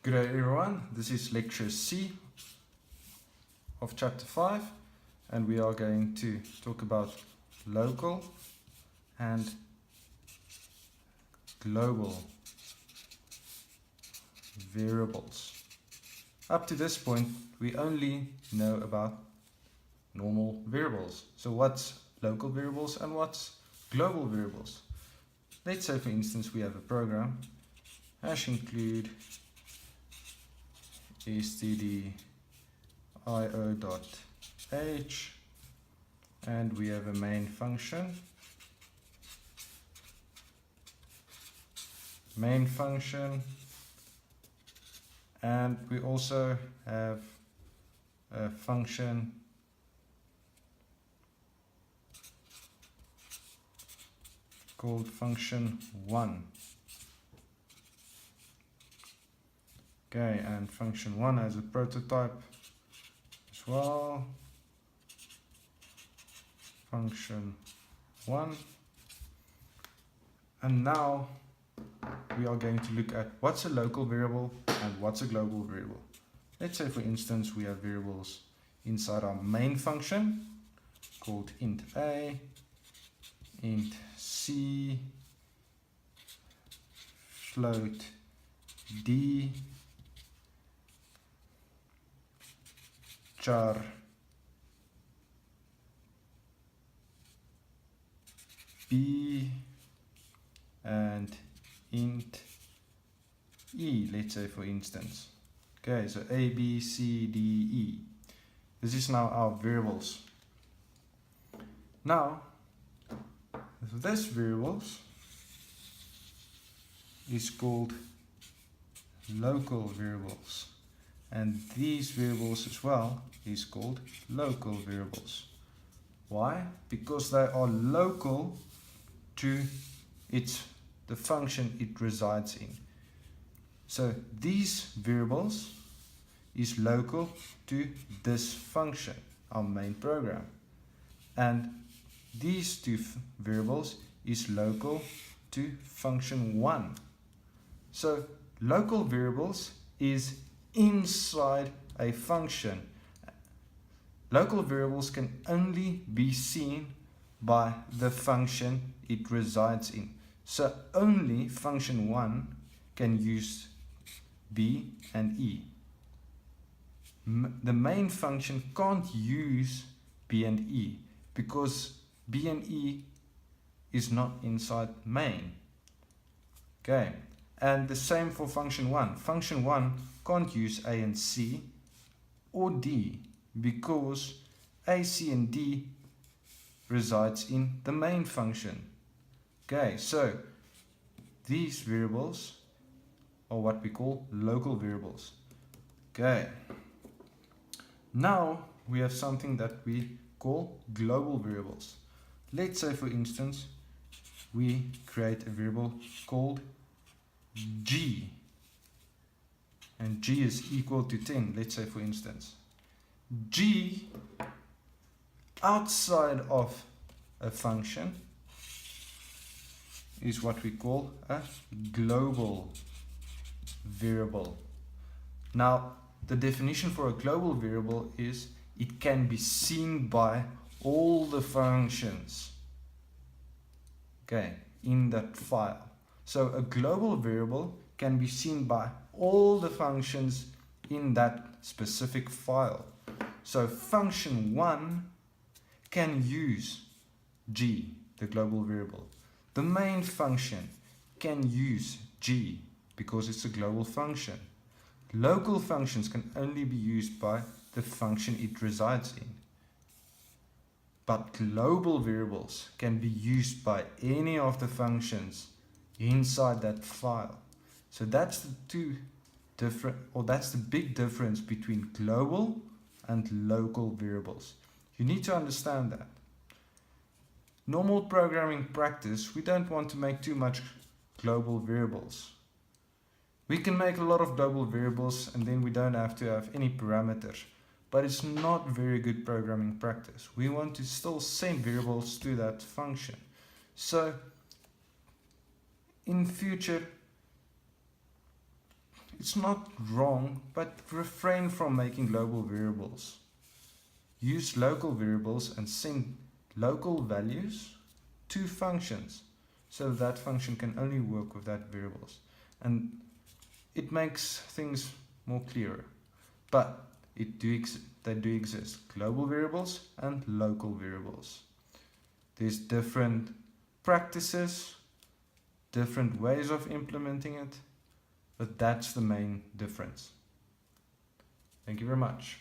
Good day everyone, this is lecture C of chapter 5 and we are going to talk about local and global variables. Up to this point we only know about normal variables. So what's local variables and what's global variables? Let's say for instance we have a program #include SFD201T Ch5 and we have a main function. And we also have a function called function 1. Okay, and function 1 has a prototype as well. Function 1. And now we are going to look at what's a local variable and what's a global variable. Let's say for instance we have variables inside our main function called int a, int c, float d, char b, and int e, let's say for instance. Okay, so a, b, c, d, e. This is now our variables. Now, this variables is called local variables. And these variables as well is called local variables. Why? Because they are local to the function it resides in. So these variables is local to this function, our main program. And these two variables is local to function 1. So local variables is inside a function. Local variables can only be seen by the function it resides in. So only function 1 can use b and e. The main function can't use b and e because b and e is not inside main. Okay. And the same for function 1. Function 1 can't use a and c or d because a, c and d resides in the main function. Okay, so these variables are what we call local variables. Okay, now we have something that we call global variables. Let's say for instance we create a variable called g, and g is equal to 10, let's say for instance. G outside of a function is what we call a global variable. Now the definition for a global variable is it can be seen by all the functions, okay, in that file. So a global variable can be seen by all the functions in that specific file. So function 1 can use g, the global variable. The main function can use g because it's a global function. Local functions can only be used by the function it resides in. But global variables can be used by any of the functions inside that file. So that's the that's the big difference between global and local variables. You need to understand that. Normal programming practice, we don't want to make too much global variables. We can make a lot of global variables and then we don't have to have any parameters. But it's not very good programming practice. We want to still send variables to that function. So in future, it's not wrong, but refrain from making global variables. Use local variables and send local values to functions, so that function can only work with that variables. And it makes things more clearer. But they do exist, global variables and local variables. There's different practices, different ways of implementing it, but that's the main difference. Thank you very much.